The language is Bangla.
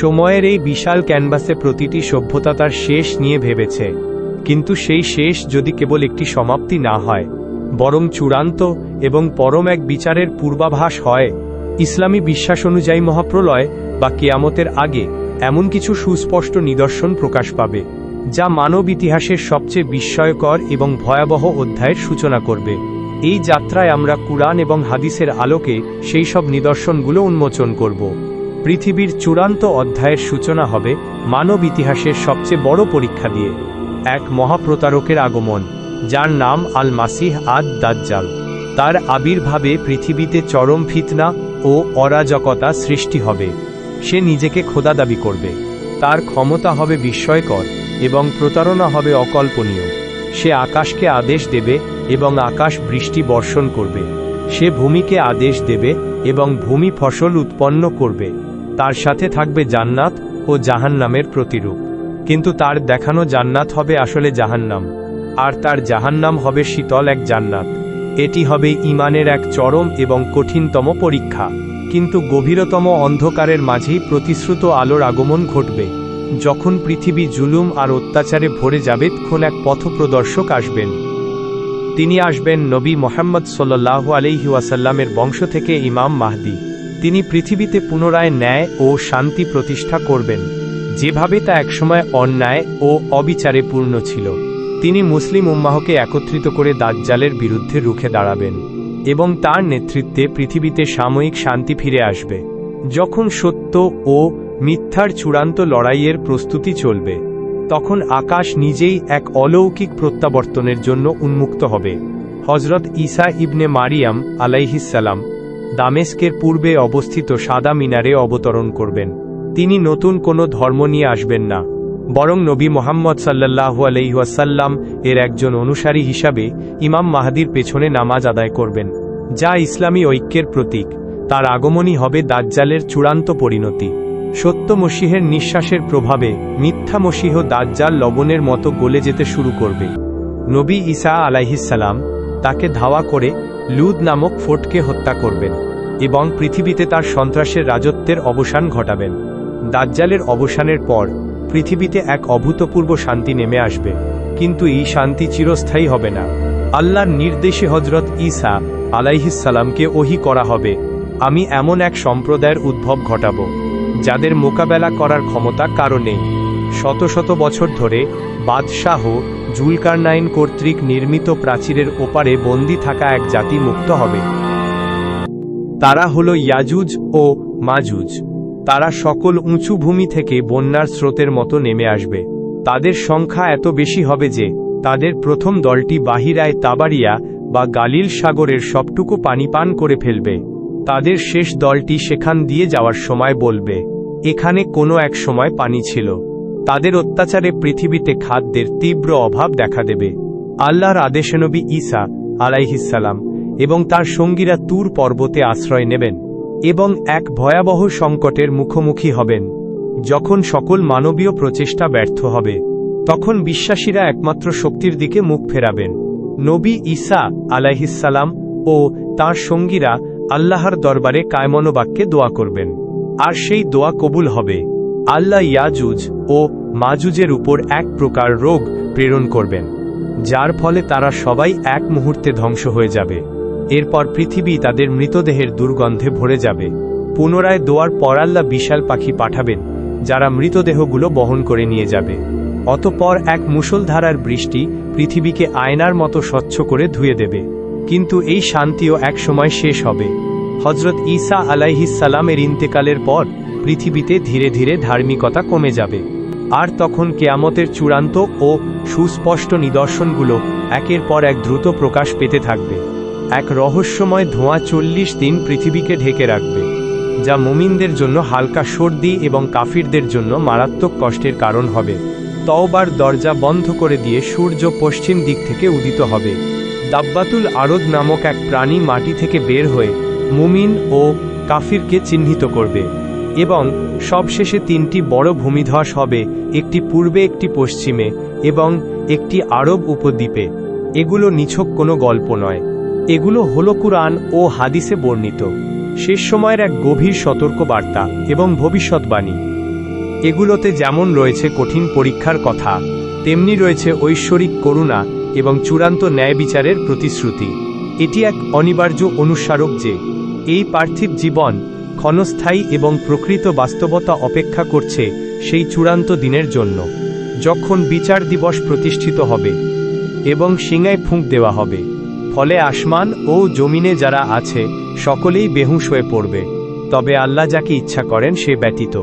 সময়ের এই বিশাল ক্যানভাসে প্রতিটি সভ্যতা তার শেষ নিয়ে ভেবেছে, কিন্তু সেই শেষ যদি কেবল একটি সমাপ্তি না হয়, বরং চূড়ান্ত এবং পরম এক বিচারের পূর্বাভাস হয়। ইসলামী বিশ্বাস অনুযায়ী মহাপ্রলয় বা কিয়ামতের আগে এমন কিছু সুস্পষ্ট নিদর্শন প্রকাশ পাবে, যা মানব ইতিহাসের সবচেয়ে বিস্ময়কর এবং ভয়াবহ অধ্যায়ের সূচনা করবে। এই যাত্রায় আমরা কুরআন এবং হাদিসের আলোকে সেই সব নিদর্শনগুলো উন্মোচন করব। পৃথিবীর চূড়ান্ত অধ্যায়ের সূচনা হবে মানব ইতিহাসের সবচেয়ে বড় পরীক্ষা দিয়ে, এক মহাপ্রতারকের আগমন, যার নাম আল মাসিহ আদ দাজ্জাল। তার আবির্ভাবে পৃথিবীতে চরম ফিতনা ও অরাজকতা সৃষ্টি হবে। সে নিজেকে খোদা দাবি করবে, তার ক্ষমতা হবে বিস্ময়কর এবং প্রতারণা হবে অকল্পনীয়। সে আকাশকে আদেশ দেবে এবং আকাশ বৃষ্টি বর্ষণ করবে। সে ভূমিকে আদেশ দেবে এবং ভূমি ফসল উৎপন্ন করবে। তার সাথে থাকবে জান্নাত ও জাহান্নামের প্রতিরূপ, কিন্তু তার দেখানো জান্নাত হবে আসলে জাহান্নাম, আর তার জাহান্নাম হবে শীতল এক জান্নাত। এটি হবে ঈমানের এক চরম এবং কঠিনতম পরীক্ষা। কিন্তু গভীরতম অন্ধকারের মাঝেই প্রতিশ্রুত আলোর আগমন ঘটবে। যখন পৃথিবী জুলুম আর অত্যাচারে ভরে যাবে, তখন এক পথপ্রদর্শক আসবেন। তিনি আসবেন নবী মুহাম্মদ সাল্লাল্লাহু আলাইহি ওয়াসাল্লামের বংশ থেকে ইমাম মাহদী। তিনি পৃথিবীতে পুনরায় ন্যায় ও শান্তি প্রতিষ্ঠা করবেন, যেভাবে তা একসময় অন্যায় ও অবিচারে পূর্ণ ছিল। তিনি মুসলিম উম্মাহকে একত্রিত করে দাজ্জালের বিরুদ্ধে রুখে দাঁড়াবেন, এবং তার নেতৃত্বে পৃথিবীতে সাময়িক শান্তি ফিরে আসবে। যখন সত্য ও মিথ্যার চূড়ান্ত লড়াইয়ের প্রস্তুতি চলবে, তখন আকাশ নিজেই এক অলৌকিক প্রত্যাবর্তনের জন্য উন্মুক্ত হবে। হযরত ঈসা ইবনে মারিয়াম আলাইহিসসালাম দামেস্কের পূর্বে অবস্থিত সাদা মিনারে অবতরণ করবেন। তিনি নতুন কোনো ধর্ম নিয়ে আসবেন না, বরং নবী মুহাম্মদ সাল্লাল্লাহু আলাইহি ওয়াসাল্লাম এর একজন অনুসারী হিসাবে ইমাম মাহদীর পেছনে নামাজ আদায় করবেন, যা ইসলামী ঐক্যের প্রতীক। তার আগমনই হবে দাজ্জালের চূড়ান্ত পরিণতি। সত্য মসিহের নিঃশ্বাসের প্রভাবে মিথ্যা মসিহ দাজ্জাল লবণের মতো গলে যেতে শুরু করবে। নবী ঈসা আলাইহিসসালাম তাকে ধাওয়া করে লুদ নামক ফোর্টকে হত্যা করবেন এবং পৃথিবীতে তার সন্ত্রাসের রাজত্বের অবসান ঘটাবেন। দাজ্জালের অবসানের পর পৃথিবীতে এক অভূতপূর্ব শান্তি নেমে আসবে, কিন্তু এই শান্তি চিরস্থায়ী হবে না। আল্লাহর নির্দেশে হযরত ঈসা আলাইহিসসালামকে ওহী করা হবে, আমি এমন এক সম্প্রদায়ের উদ্ভব ঘটাব যাদের মোকাবেলা করার ক্ষমতা কারো নেই। শত শত বছর ধরে বাদশাহ জুলকারনাইন কর্তৃক নির্মিত প্রাচীরের ওপারে বন্দী থাকা এক জাতি মুক্ত হবে। তারা হলো ইয়াজুজ ও মাজুজ। তারা সকল উঁচু ভূমি থেকে বন্যার স্রোতের মতো নেমে আসবে। তাদের সংখ্যা এত বেশি হবে যে তাদের প্রথম দলটি বাহিরায় তাবারিয়া বা গালিল সাগরের সবটুকু পানি পান করে ফেলবে। তাদের শেষ দলটি সেখান দিয়ে যাওয়ার সময় বলবে, এখানে কোনো এক সময় পানি ছিল। তাদের অত্যাচারে পৃথিবীতে খাদ্যের তীব্র অভাব দেখা দেবে। আল্লাহর আদেশে নবী ঈসা আলাইহিসসালাম এবং তার সঙ্গীরা তুর পর্বতে আশ্রয় নেবেন এবং এক ভয়াবহ সংকটের মুখোমুখি হবেন। যখন সকল মানবীয় প্রচেষ্টা ব্যর্থ হবে, তখন বিশ্বাসীরা একমাত্র শক্তির দিকে মুখ ফেরাবেন। নবী ঈসা আলাইহিসসালাম ও তার সঙ্গীরা আল্লাহর দরবারে কায়মনোবাক্যে দোয়া করবেন, আর সেই দোয়া কবুল হবে। আল্লাহ ইয়াজুজ ও মাজুজের উপর এক প্রকার রোগ প্রেরণ করবেন, যার ফলে তারা সবাই এক মুহূর্তে ধ্বংস হয়ে যাবে। এরপর পৃথিবী তাদের মৃতদেহের দুর্গন্ধে ভরে যাবে। পুনরায় দোয়ার পর আল্লাহ বিশাল পাখি পাঠাবেন, যারা মৃতদেহগুলো বহন করে নিয়ে যাবে। অতঃপর এক মুষলধারার বৃষ্টি পৃথিবীকে আয়নার মতো স্বচ্ছ করে ধুয়ে দেবে। কিন্তু এই শান্তিও একসময় শেষ হবে। হযরত ঈসা আলাইহিসসালামের ইন্তেকালের পর পৃথিবীতে ধীরে ধীরে ধার্মিকতা কমে যাবে, আর তখন কিয়ামতের চূড়ান্ত ও সুস্পষ্ট নিদর্শনগুলো একের পর এক দ্রুত প্রকাশ পেতে থাকবে। এক রহস্যময় ধোঁয়া 40 দিন পৃথিবীকে ঢেকে রাখবে, যা মুমিনদের জন্য হালকা সর্দি এবং কাফিরদের জন্য মারাত্মক কষ্টের কারণ হবে। তওবার দরজা বন্ধ করে দিয়ে সূর্য পশ্চিম দিক থেকে উদিত হবে। দাব্বাতুল আরদ নামক এক প্রাণী মাটি থেকে বের হয়ে মুমিন ও কাফিরকে চিহ্নিত করবে, এবং সবশেষে 3টি বড় ভূমিধস হবে, একটি পূর্বে, একটি পশ্চিমে এবং একটি আরব উপদ্বীপে। এগুলো নিছক কোনো গল্প নয়, এগুলো হলো কুরআন ও হাদিসে বর্ণিত শেষ সময়ের এক গভীর সতর্কবার্তা এবং ভবিষ্যৎবাণী। এগুলোতে যেমন রয়েছে কঠিন পরীক্ষার কথা, তেমনি রয়েছে ঐশ্বরিক করুণা এবং চূড়ান্ত ন্যায় বিচারের প্রতিশ্রুতি। এটি এক অনিবার্য অনুস্মারক যে এই পার্থিব জীবন ক্ষণস্থায়ী এবং প্রকৃত বাস্তবতা অপেক্ষা করছে সেই চূড়ান্ত দিনের জন্য, যখন বিচার দিবস প্রতিষ্ঠিত হবে এবং সিংহায় ফুঁক দেওয়া হবে। ফলে আসমান ও জমিনে যারা আছে সকলেই বেহুঁশ হয়ে পড়বে, তবে আল্লাহ যাকে ইচ্ছা করেন সে ব্যতীত।